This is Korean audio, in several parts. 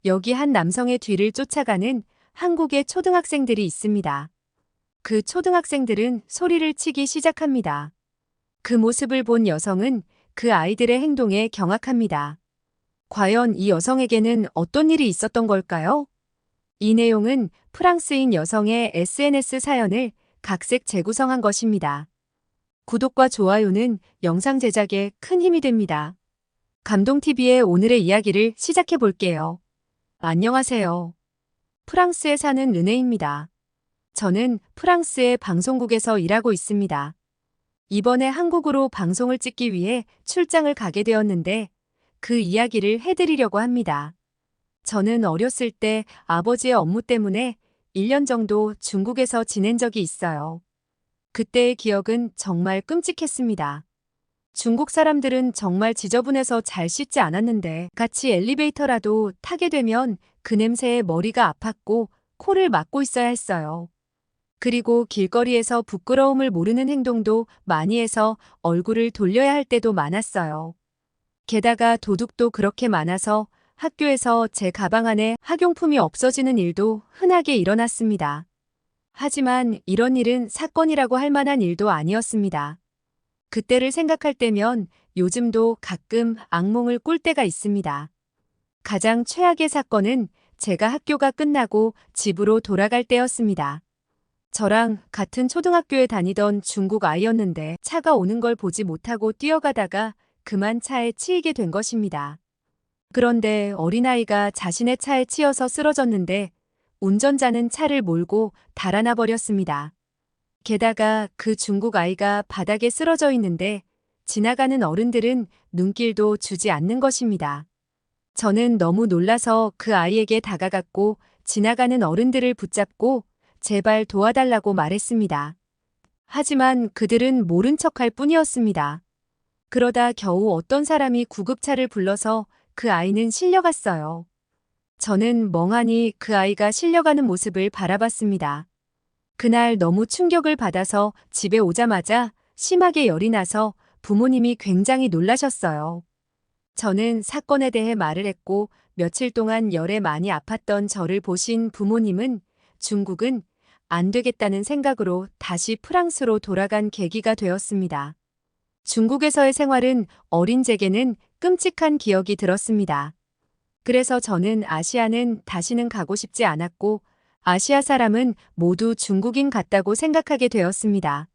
여기 한 남성의 뒤를 쫓아가는 한국의 초등학생들이 있습니다. 그 초등학생들은 소리를 치기 시작합니다. 그 모습을 본 여성은 그 아이들의 행동에 경악합니다. 과연 이 여성에게는 어떤 일이 있었던 걸까요? 이 내용은 프랑스인 여성의 SNS 사연을 각색 재구성한 것입니다. 구독과 좋아요는 영상 제작에 큰 힘이 됩니다. 감동TV의 오늘의 이야기를 시작해 볼게요. 안녕하세요. 프랑스에 사는 르네입니다. 저는 프랑스의 방송국에서 일하고 있습니다. 이번에 한국으로 방송을 찍기 위해 출장을 가게 되었는데 그 이야기를 해드리려고 합니다. 저는 어렸을 때 아버지의 업무 때문에 1년 정도 중국에서 지낸 적이 있어요. 그때의 기억은 정말 끔찍했습니다. 중국 사람들은 정말 지저분해서 잘 씻지 않았는데 같이 엘리베이터라도 타게 되면 그 냄새에 머리가 아팠고 코를 막고 있어야 했어요. 그리고 길거리에서 부끄러움을 모르는 행동도 많이 해서 얼굴을 돌려야 할 때도 많았어요. 게다가 도둑도 그렇게 많아서 학교에서 제 가방 안에 학용품이 없어지는 일도 흔하게 일어났습니다. 하지만 이런 일은 사건이라고 할 만한 일도 아니었습니다. 그때를 생각할 때면 요즘도 가끔 악몽을 꿀 때가 있습니다. 가장 최악의 사건은 제가 학교가 끝나고 집으로 돌아갈 때였습니다. 저랑 같은 초등학교에 다니던 중국 아이였는데 차가 오는 걸 보지 못하고 뛰어가다가 그만 차에 치이게 된 것입니다. 그런데 어린아이가 자신의 차에 치여서 쓰러졌는데 운전자는 차를 몰고 달아나 버렸습니다. 게다가 그 중국 아이가 바닥에 쓰러져 있는데 지나가는 어른들은 눈길도 주지 않는 것입니다. 저는 너무 놀라서 그 아이에게 다가갔고 지나가는 어른들을 붙잡고 제발 도와달라고 말했습니다. 하지만 그들은 모른 척할 뿐이었습니다. 그러다 겨우 어떤 사람이 구급차를 불러서 그 아이는 실려갔어요. 저는 멍하니 그 아이가 실려가는 모습을 바라봤습니다. 그날 너무 충격을 받아서 집에 오자마자 심하게 열이 나서 부모님이 굉장히 놀라셨어요. 저는 사건에 대해 말을 했고 며칠 동안 열에 많이 아팠던 저를 보신 부모님은 중국은 안 되겠다는 생각으로 다시 프랑스로 돌아간 계기가 되었습니다. 중국에서의 생활은 어린 제게는 끔찍한 기억이 들었습니다. 그래서 저는 아시아는 다시는 가고 싶지 않았고 아시아 사람은 모두 중국인 같다고 생각하게 되었습니다.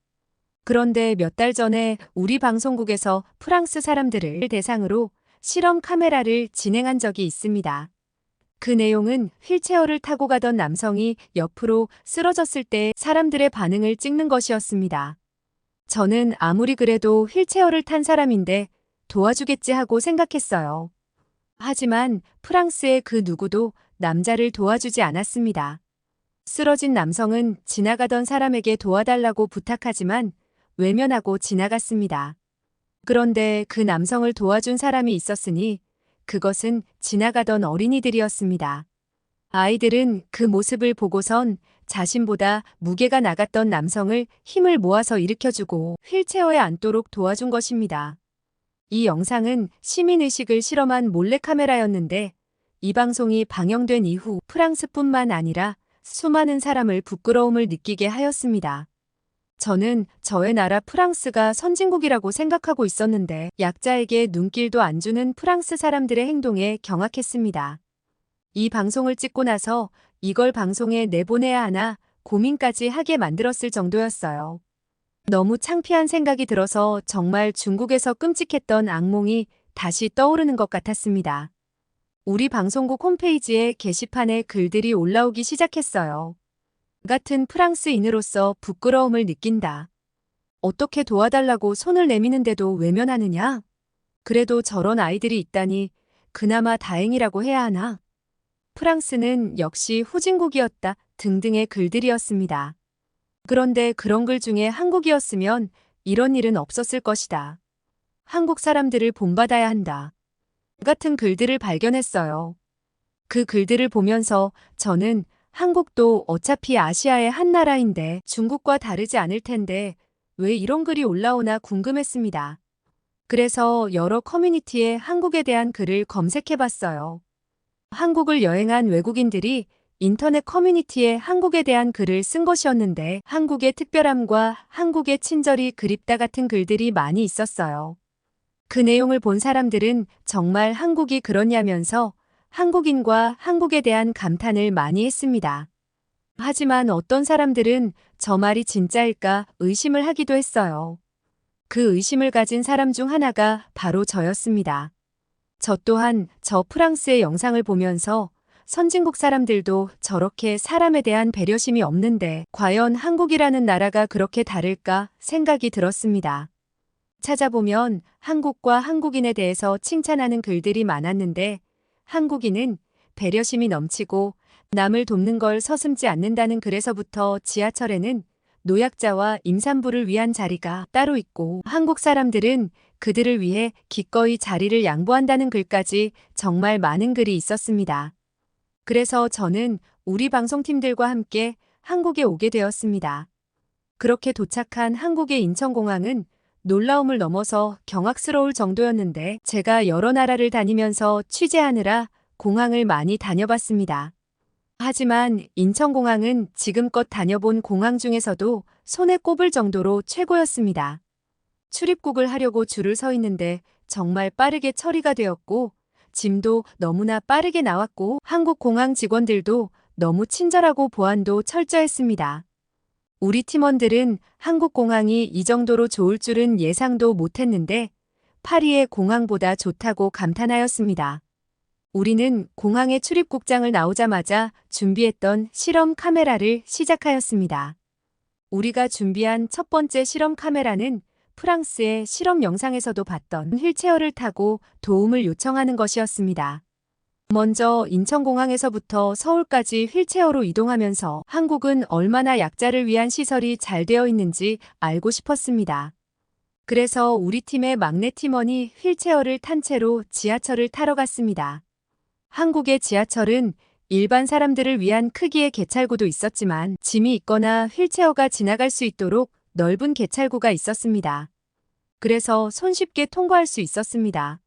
그런데 몇 달 전에 우리 방송국에서 프랑스 사람들을 대상으로 실험 카메라를 진행한 적이 있습니다. 그 내용은 휠체어를 타고 가던 남성이 옆으로 쓰러졌을 때 사람들의 반응을 찍는 것이었습니다. 저는 아무리 그래도 휠체어를 탄 사람인데 도와주겠지 하고 생각했어요. 하지만 프랑스의 그 누구도 남자를 도와주지 않았습니다. 쓰러진 남성은 지나가던 사람에게 도와달라고 부탁하지만 외면하고 지나갔습니다. 그런데 그 남성을 도와준 사람이 있었으니 그것은 지나가던 어린이들이었습니다. 아이들은 그 모습을 보고선 자신보다 무게가 나갔던 남성을 힘을 모아서 일으켜주고 휠체어에 앉도록 도와준 것입니다. 이 영상은 시민의식을 실험한 몰래카메라였는데 이 방송이 방영된 이후 프랑스뿐만 아니라 수많은 사람을 부끄러움을 느끼게 하였습니다. 저는 저의 나라 프랑스가 선진국이라고 생각하고 있었는데 약자에게 눈길도 안 주는 프랑스 사람들의 행동에 경악했습니다. 이 방송을 찍고 나서 이걸 방송에 내보내야 하나 고민까지 하게 만들었을 정도였어요. 너무 창피한 생각이 들어서 정말 중국에서 끔찍했던 악몽이 다시 떠오르는 것 같았습니다. 우리 방송국 홈페이지에 게시판에 글들이 올라오기 시작했어요. 같은 프랑스인으로서 부끄러움을 느낀다. 어떻게 도와달라고 손을 내미는데도 외면하느냐? 그래도 저런 아이들이 있다니 그나마 다행이라고 해야 하나? 프랑스는 역시 후진국이었다 등등의 글들이었습니다. 그런데 그런 글 중에 한국이었으면 이런 일은 없었을 것이다. 한국 사람들을 본받아야 한다. 같은 글들을 발견했어요. 그 글들을 보면서 저는 한국도 어차피 아시아의 한 나라인데 중국과 다르지 않을 텐데 왜 이런 글이 올라오나 궁금했습니다. 그래서 여러 커뮤니티에 한국에 대한 글을 검색해봤어요. 한국을 여행한 외국인들이 인터넷 커뮤니티에 한국에 대한 글을 쓴 것이었는데 한국의 특별함과 한국의 친절이 그립다 같은 글들이 많이 있었어요. 그 내용을 본 사람들은 정말 한국이 그러냐면서 한국인과 한국에 대한 감탄을 많이 했습니다. 하지만 어떤 사람들은 저 말이 진짜일까 의심을 하기도 했어요. 그 의심을 가진 사람 중 하나가 바로 저였습니다. 저 또한 저 프랑스의 영상을 보면서 선진국 사람들도 저렇게 사람에 대한 배려심이 없는데 과연 한국이라는 나라가 그렇게 다를까 생각이 들었습니다. 찾아보면 한국과 한국인에 대해서 칭찬하는 글들이 많았는데 한국인은 배려심이 넘치고 남을 돕는 걸 서슴지 않는다는 글에서부터 지하철에는 노약자와 임산부를 위한 자리가 따로 있고 한국 사람들은 그들을 위해 기꺼이 자리를 양보한다는 글까지 정말 많은 글이 있었습니다. 그래서 저는 우리 방송팀들과 함께 한국에 오게 되었습니다. 그렇게 도착한 한국의 인천공항은 놀라움을 넘어서 경악스러울 정도였는데 제가 여러 나라를 다니면서 취재하느라 공항을 많이 다녀봤습니다. 하지만 인천공항은 지금껏 다녀본 공항 중에서도 손에 꼽을 정도로 최고였습니다. 출입국을 하려고 줄을 서 있는데 정말 빠르게 처리가 되었고 짐도 너무나 빠르게 나왔고 한국 공항 직원들도 너무 친절하고 보안도 철저했습니다. 우리 팀원들은 한국 공항이 이 정도로 좋을 줄은 예상도 못했는데 파리의 공항보다 좋다고 감탄하였습니다. 우리는 공항의 출입국장을 나오자마자 준비했던 실험 카메라를 시작하였습니다. 우리가 준비한 첫 번째 실험 카메라는 프랑스의 실험 영상에서도 봤던 휠체어를 타고 도움을 요청하는 것이었습니다. 먼저 인천공항에서부터 서울까지 휠체어로 이동하면서 한국은 얼마나 약자를 위한 시설이 잘 되어 있는지 알고 싶었습니다. 그래서 우리 팀의 막내 팀원이 휠체어를 탄 채로 지하철을 타러 갔습니다. 한국의 지하철은 일반 사람들을 위한 크기의 개찰구도 있었지만 짐이 있거나 휠체어가 지나갈 수 있도록 넓은 개찰구가 있었습니다. 그래서 손쉽게 통과할 수 있었습니다.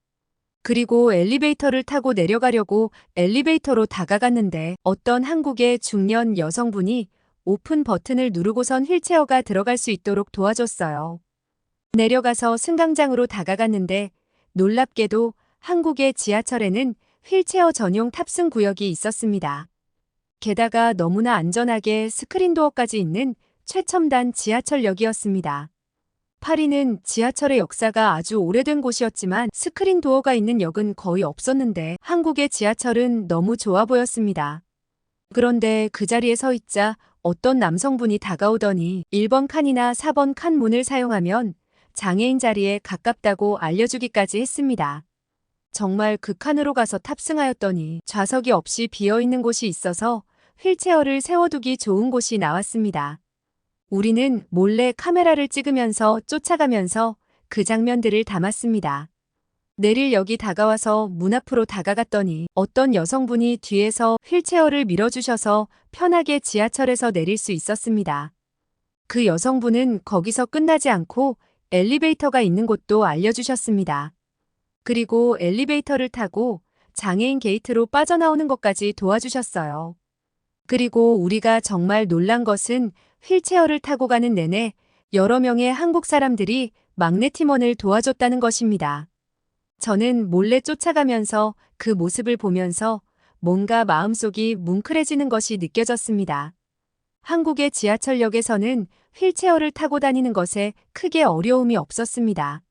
그리고 엘리베이터를 타고 내려가려고 엘리베이터로 다가갔는데 어떤 한국의 중년 여성분이 오픈 버튼을 누르고선 휠체어가 들어갈 수 있도록 도와줬어요. 내려가서 승강장으로 다가갔는데 놀랍게도 한국의 지하철에는 휠체어 전용 탑승 구역이 있었습니다. 게다가 너무나 안전하게 스크린도어까지 있는 최첨단 지하철역이었습니다. 파리는 지하철의 역사가 아주 오래된 곳이었지만 스크린도어가 있는 역은 거의 없었는데 한국의 지하철은 너무 좋아 보였습니다. 그런데 그 자리에 서 있자 어떤 남성분이 다가오더니 1번 칸이나 4번 칸 문을 사용하면 장애인 자리에 가깝다고 알려주기까지 했습니다. 정말 그 칸으로 가서 탑승하였더니 좌석이 없이 비어있는 곳이 있어서 휠체어를 세워두기 좋은 곳이 나왔습니다. 우리는 몰래 카메라를 찍으면서 쫓아가면서 그 장면들을 담았습니다. 내릴 역이 다가와서 문 앞으로 다가갔더니 어떤 여성분이 뒤에서 휠체어를 밀어주셔서 편하게 지하철에서 내릴 수 있었습니다. 그 여성분은 거기서 끝나지 않고 엘리베이터가 있는 곳도 알려주셨습니다. 그리고 엘리베이터를 타고 장애인 게이트로 빠져나오는 것까지 도와주셨어요. 그리고 우리가 정말 놀란 것은 휠체어를 타고 가는 내내 여러 명의 한국 사람들이 막내 팀원을 도와줬다는 것입니다. 저는 몰래 쫓아가면서 그 모습을 보면서 뭔가 마음속이 뭉클해지는 것이 느껴졌습니다. 한국의 지하철역에서는 휠체어를 타고 다니는 것에 크게 어려움이 없었습니다.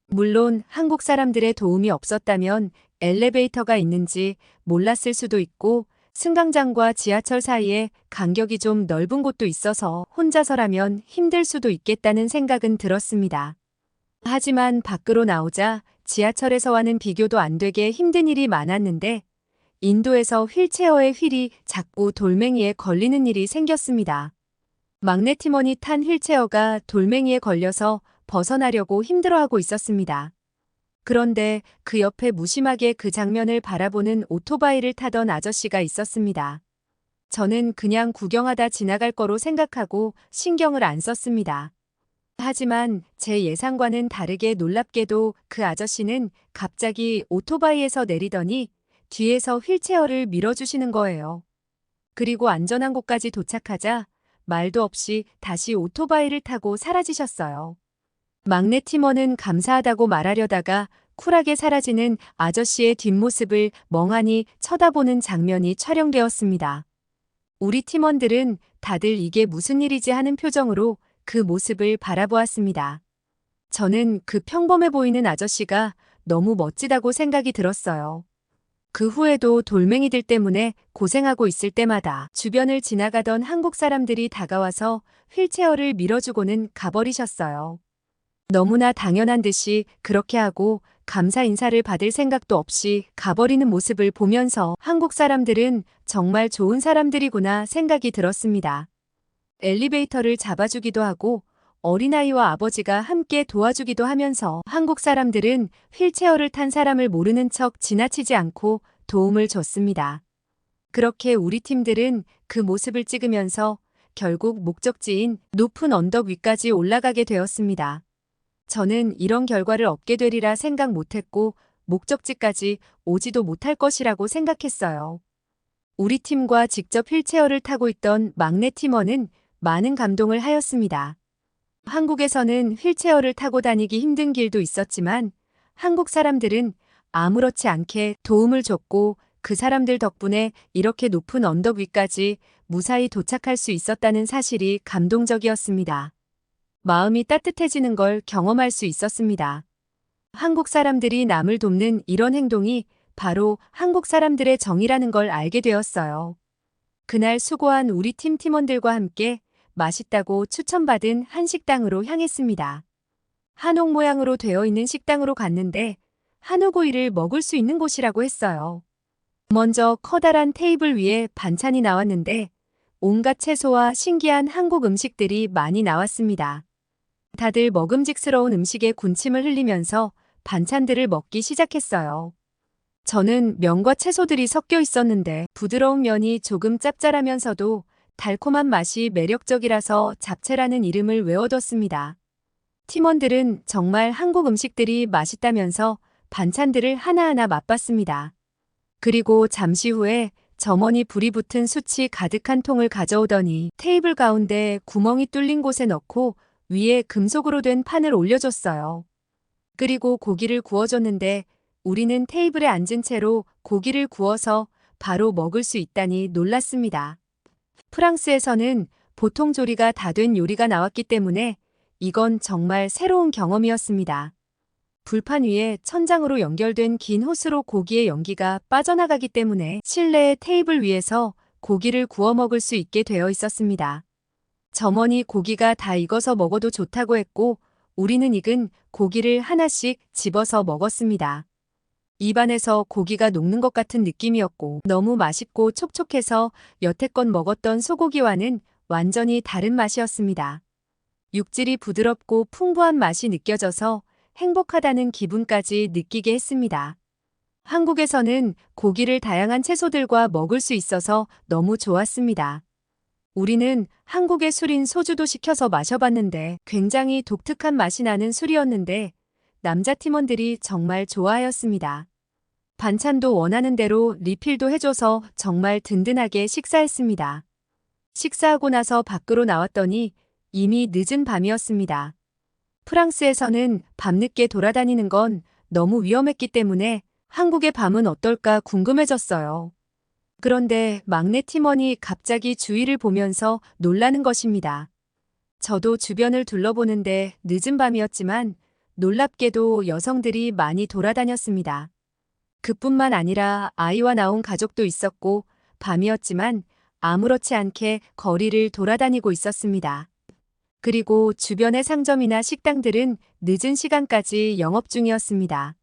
물론 한국 사람들의 도움이 없었다면 엘리베이터가 있는지 몰랐을 수도 있고 승강장과 지하철 사이에 간격이 좀 넓은 곳도 있어서 혼자서라면 힘들 수도 있겠다는 생각은 들었습니다. 하지만 밖으로 나오자 지하철에서와는 비교도 안 되게 힘든 일이 많았는데 인도에서 휠체어의 휠이 자꾸 돌멩이에 걸리는 일이 생겼습니다. 막내 팀원이 탄 휠체어가 돌멩이에 걸려서 벗어나려고 힘들어하고 있었습니다. 그런데 그 옆에 무심하게 그 장면을 바라보는 오토바이를 타던 아저씨가 있었습니다. 저는 그냥 구경하다 지나갈 거로 생각하고 신경을 안 썼습니다. 하지만 제 예상과는 다르게 놀랍게도 그 아저씨는 갑자기 오토바이에서 내리더니 뒤에서 휠체어를 밀어주시는 거예요. 그리고 안전한 곳까지 도착하자 말도 없이 다시 오토바이를 타고 사라지셨어요. 막내 팀원은 감사하다고 말하려다가 쿨하게 사라지는 아저씨의 뒷모습을 멍하니 쳐다보는 장면이 촬영되었습니다. 우리 팀원들은 다들 이게 무슨 일이지 하는 표정으로 그 모습을 바라보았습니다. 저는 그 평범해 보이는 아저씨가 너무 멋지다고 생각이 들었어요. 그 후에도 돌멩이들 때문에 고생하고 있을 때마다 주변을 지나가던 한국 사람들이 다가와서 휠체어를 밀어주고는 가버리셨어요. 너무나 당연한 듯이 그렇게 하고 감사 인사를 받을 생각도 없이 가버리는 모습을 보면서 한국 사람들은 정말 좋은 사람들이구나 생각이 들었습니다. 엘리베이터를 잡아주기도 하고 어린아이와 아버지가 함께 도와주기도 하면서 한국 사람들은 휠체어를 탄 사람을 모르는 척 지나치지 않고 도움을 줬습니다. 그렇게 우리 팀들은 그 모습을 찍으면서 결국 목적지인 높은 언덕 위까지 올라가게 되었습니다. 저는 이런 결과를 얻게 되리라 생각 못했고 목적지까지 오지도 못할 것이라고 생각했어요. 우리 팀과 직접 휠체어를 타고 있던 막내 팀원은 많은 감동을 하였습니다. 한국에서는 휠체어를 타고 다니기 힘든 길도 있었지만 한국 사람들은 아무렇지 않게 도움을 줬고 그 사람들 덕분에 이렇게 높은 언덕 위까지 무사히 도착할 수 있었다는 사실이 감동적이었습니다. 마음이 따뜻해지는 걸 경험할 수 있었습니다. 한국 사람들이 남을 돕는 이런 행동이 바로 한국 사람들의 정이라는 걸 알게 되었어요. 그날 수고한 우리 팀 팀원들과 함께 맛있다고 추천받은 한 식당으로 향했습니다. 한옥 모양으로 되어 있는 식당으로 갔는데 한우구이를 먹을 수 있는 곳이라고 했어요. 먼저 커다란 테이블 위에 반찬이 나왔는데 온갖 채소와 신기한 한국 음식들이 많이 나왔습니다. 다들 먹음직스러운 음식에 군침을 흘리면서 반찬들을 먹기 시작했어요. 저는 면과 채소들이 섞여 있었는데 부드러운 면이 조금 짭짤하면서도 달콤한 맛이 매력적이라서 잡채라는 이름을 외워뒀습니다. 팀원들은 정말 한국 음식들이 맛있다면서 반찬들을 하나하나 맛봤습니다. 그리고 잠시 후에 점원이 불이 붙은 숯이 가득한 통을 가져오더니 테이블 가운데 구멍이 뚫린 곳에 넣고 위에 금속으로 된 판을 올려줬어요. 그리고 고기를 구워줬는데 우리는 테이블에 앉은 채로 고기를 구워서 바로 먹을 수 있다니 놀랐습니다. 프랑스에서는 보통 조리가 다 된 요리가 나왔기 때문에 이건 정말 새로운 경험이었습니다. 불판 위에 천장으로 연결된 긴 호스로 고기의 연기가 빠져나가기 때문에 실내의 테이블 위에서 고기를 구워 먹을 수 있게 되어 있었습니다. 점원이 고기가 다 익어서 먹어도 좋다고 했고 우리는 익은 고기를 하나씩 집어서 먹었습니다. 입안에서 고기가 녹는 것 같은 느낌이었고 너무 맛있고 촉촉해서 여태껏 먹었던 소고기와는 완전히 다른 맛이었습니다. 육질이 부드럽고 풍부한 맛이 느껴져서 행복하다는 기분까지 느끼게 했습니다. 한국에서는 고기를 다양한 채소들과 먹을 수 있어서 너무 좋았습니다. 우리는 한국의 술인 소주도 시켜서 마셔봤는데 굉장히 독특한 맛이 나는 술이었는데 남자 팀원들이 정말 좋아하였습니다. 반찬도 원하는 대로 리필도 해줘서 정말 든든하게 식사했습니다. 식사하고 나서 밖으로 나왔더니 이미 늦은 밤이었습니다. 프랑스에서는 밤늦게 돌아다니는 건 너무 위험했기 때문에 한국의 밤은 어떨까 궁금해졌어요. 그런데 막내 팀원이 갑자기 주위를 보면서 놀라는 것입니다. 저도 주변을 둘러보는데 늦은 밤이었지만 놀랍게도 여성들이 많이 돌아다녔습니다. 그뿐만 아니라 아이와 나온 가족도 있었고 밤이었지만 아무렇지 않게 거리를 돌아다니고 있었습니다. 그리고 주변의 상점이나 식당들은 늦은 시간까지 영업 중이었습니다.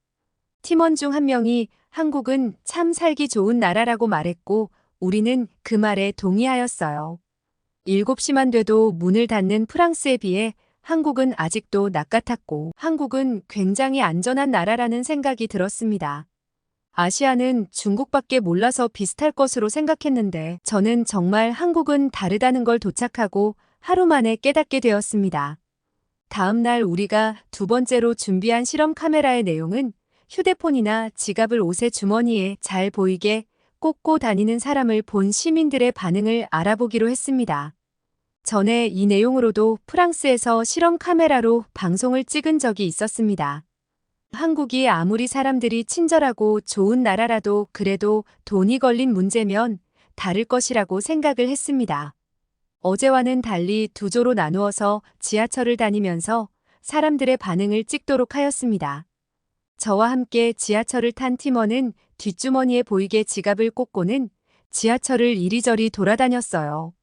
팀원 중 한 명이 한국은 참 살기 좋은 나라라고 말했고 우리는 그 말에 동의하였어요. 7시만 돼도 문을 닫는 프랑스에 비해 한국은 아직도 낮 같았고 한국은 굉장히 안전한 나라라는 생각이 들었습니다. 아시아는 중국밖에 몰라서 비슷할 것으로 생각했는데 저는 정말 한국은 다르다는 걸 도착하고 하루 만에 깨닫게 되었습니다. 다음 날 우리가 두 번째로 준비한 실험 카메라의 내용은 휴대폰이나 지갑을 옷의 주머니에 잘 보이게 꽂고 다니는 사람을 본 시민들의 반응을 알아보기로 했습니다. 전에 이 내용으로도 프랑스에서 실험 카메라로 방송을 찍은 적이 있었습니다. 한국이 아무리 사람들이 친절하고 좋은 나라라도 그래도 돈이 걸린 문제면 다를 것이라고 생각을 했습니다. 어제와는 달리 두 조로 나누어서 지하철을 다니면서 사람들의 반응을 찍도록 하였습니다. 저와 함께 지하철을 탄 팀원은 뒷주머니에 보이게 지갑을 꽂고는 지하철을 이리저리 돌아다녔어요.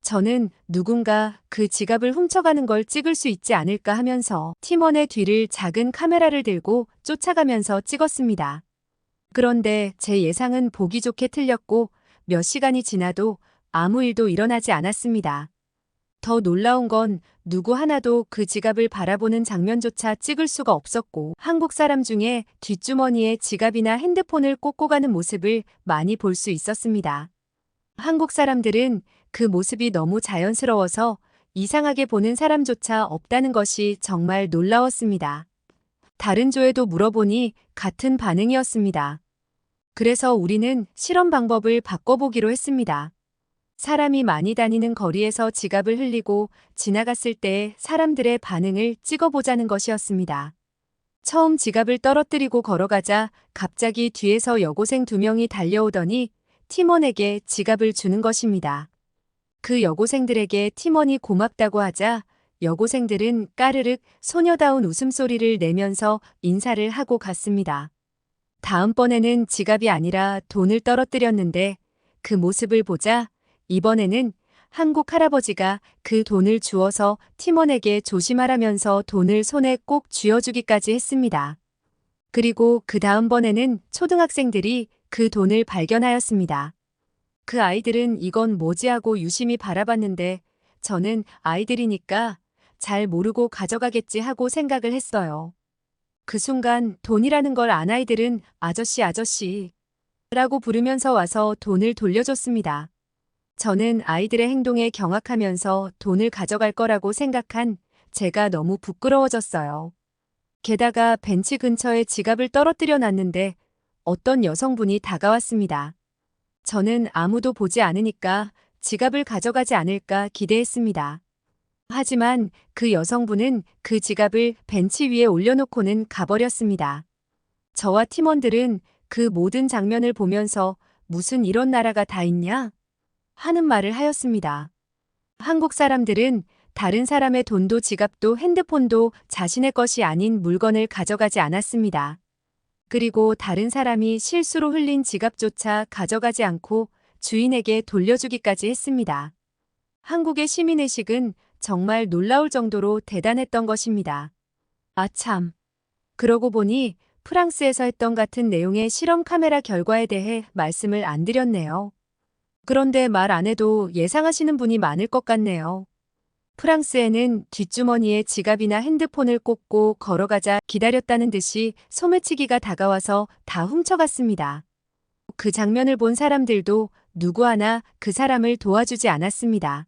저는 누군가 그 지갑을 훔쳐가는 걸 찍을 수 있지 않을까 하면서 팀원의 뒤를 작은 카메라를 들고 쫓아가면서 찍었습니다. 그런데 제 예상은 보기 좋게 틀렸고 몇 시간이 지나도 아무 일도 일어나지 않았습니다. 더 놀라운 건 누구 하나도 그 지갑을 바라보는 장면조차 찍을 수가 없었고 한국 사람 중에 뒷주머니에 지갑이나 핸드폰을 꽂고 가는 모습을 많이 볼 수 있었습니다. 한국 사람들은 그 모습이 너무 자연스러워서 이상하게 보는 사람조차 없다는 것이 정말 놀라웠습니다. 다른 조에도 물어보니 같은 반응이었습니다. 그래서 우리는 실험 방법을 바꿔보기로 했습니다. 사람이 많이 다니는 거리에서 지갑을 흘리고 지나갔을 때 사람들의 반응을 찍어보자는 것이었습니다. 처음 지갑을 떨어뜨리고 걸어가자 갑자기 뒤에서 여고생 2명이 달려오더니 팀원에게 지갑을 주는 것입니다. 그 여고생들에게 팀원이 고맙다고 하자 여고생들은 까르륵 소녀다운 웃음소리를 내면서 인사를 하고 갔습니다. 다음번에는 지갑이 아니라 돈을 떨어뜨렸는데 그 모습을 보자 이번에는 한국 할아버지가 그 돈을 주어서 팀원에게 조심하라면서 돈을 손에 꼭 쥐어주기까지 했습니다. 그리고 그 다음번에는 초등학생들이 그 돈을 발견하였습니다. 그 아이들은 이건 뭐지 하고 유심히 바라봤는데 저는 아이들이니까 잘 모르고 가져가겠지 하고 생각을 했어요. 그 순간 돈이라는 걸 안 아이들은 아저씨 아저씨 라고 부르면서 와서 돈을 돌려줬습니다. 저는 아이들의 행동에 경악하면서 돈을 가져갈 거라고 생각한 제가 너무 부끄러워졌어요. 게다가 벤치 근처에 지갑을 떨어뜨려 놨는데 어떤 여성분이 다가왔습니다. 저는 아무도 보지 않으니까 지갑을 가져가지 않을까 기대했습니다. 하지만 그 여성분은 그 지갑을 벤치 위에 올려놓고는 가버렸습니다. 저와 팀원들은 그 모든 장면을 보면서 무슨 이런 나라가 다 있냐? 하는 말을 하였습니다. 한국 사람들은 다른 사람의 돈도 지갑도 핸드폰도 자신의 것이 아닌 물건을 가져가지 않았습니다. 그리고 다른 사람이 실수로 흘린 지갑조차 가져가지 않고 주인에게 돌려주기까지 했습니다. 한국의 시민의식은 정말 놀라울 정도로 대단했던 것입니다. 아 참. 그러고 보니 프랑스에서 했던 같은 내용의 실험 카메라 결과에 대해 말씀을 안 드렸네요. 그런데 말 안 해도 예상하시는 분이 많을 것 같네요. 프랑스에는 뒷주머니에 지갑이나 핸드폰을 꽂고 걸어가자 기다렸다는 듯이 소매치기가 다가와서 다 훔쳐갔습니다. 그 장면을 본 사람들도 누구 하나 그 사람을 도와주지 않았습니다.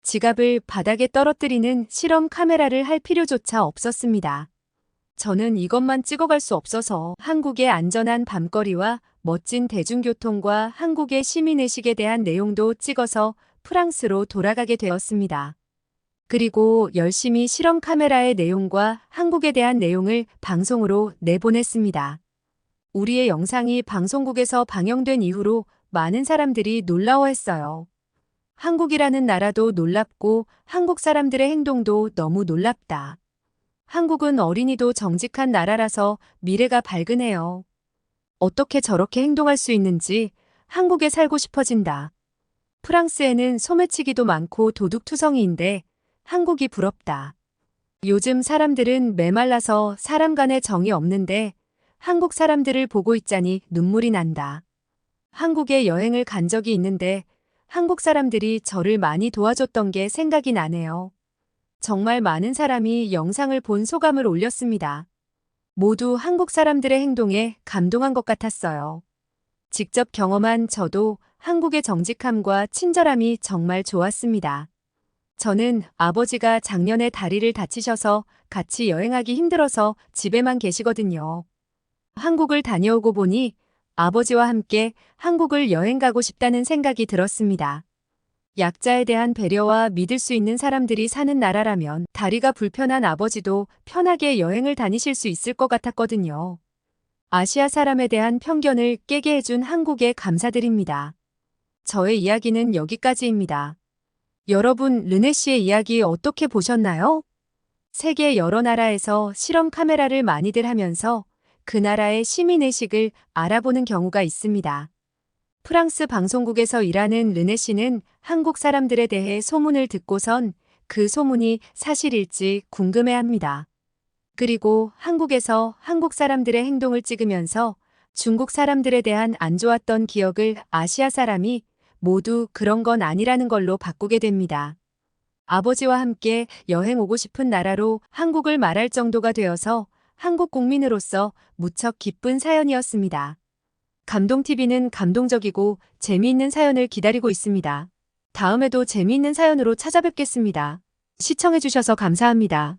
지갑을 바닥에 떨어뜨리는 실험 카메라를 할 필요조차 없었습니다. 저는 이것만 찍어갈 수 없어서 한국의 안전한 밤거리와 멋진 대중교통과 한국의 시민의식에 대한 내용도 찍어서 프랑스로 돌아가게 되었습니다. 그리고 열심히 실험 카메라의 내용과 한국에 대한 내용을 방송으로 내보냈습니다. 우리의 영상이 방송국에서 방영된 이후로 많은 사람들이 놀라워했어요. 한국이라는 나라도 놀랍고 한국 사람들의 행동도 너무 놀랍다. 한국은 어린이도 정직한 나라라서 미래가 밝으네요. 어떻게 저렇게 행동할 수 있는지 한국에 살고 싶어진다. 프랑스에는 소매치기도 많고 도둑투성이인데 한국이 부럽다. 요즘 사람들은 메말라서 사람 간의 정이 없는데 한국 사람들을 보고 있자니 눈물이 난다. 한국에 여행을 간 적이 있는데 한국 사람들이 저를 많이 도와줬던 게 생각이 나네요. 정말 많은 사람이 영상을 본 소감을 올렸습니다. 모두 한국 사람들의 행동에 감동한 것 같았어요. 직접 경험한 저도 한국의 정직함과 친절함이 정말 좋았습니다. 저는 아버지가 작년에 다리를 다치셔서 같이 여행하기 힘들어서 집에만 계시거든요. 한국을 다녀오고 보니 아버지와 함께 한국을 여행 가고 싶다는 생각이 들었습니다. 약자에 대한 배려와 믿을 수 있는 사람들이 사는 나라라면 다리가 불편한 아버지도 편하게 여행을 다니실 수 있을 것 같았거든요. 아시아 사람에 대한 편견을 깨게 해준 한국에 감사드립니다. 저의 이야기는 여기까지입니다. 여러분, 르네 씨의 이야기 어떻게 보셨나요? 세계 여러 나라에서 실험 카메라를 많이들 하면서 그 나라의 시민의식을 알아보는 경우가 있습니다. 프랑스 방송국에서 일하는 르네 씨는 한국 사람들에 대해 소문을 듣고선 그 소문이 사실일지 궁금해합니다. 그리고 한국에서 한국 사람들의 행동을 찍으면서 중국 사람들에 대한 안 좋았던 기억을 아시아 사람이 모두 그런 건 아니라는 걸로 바꾸게 됩니다. 아버지와 함께 여행 오고 싶은 나라로 한국을 말할 정도가 되어서 한국 국민으로서 무척 기쁜 사연이었습니다. 감동TV는 감동적이고 재미있는 사연을 기다리고 있습니다. 다음에도 재미있는 사연으로 찾아뵙겠습니다. 시청해주셔서 감사합니다.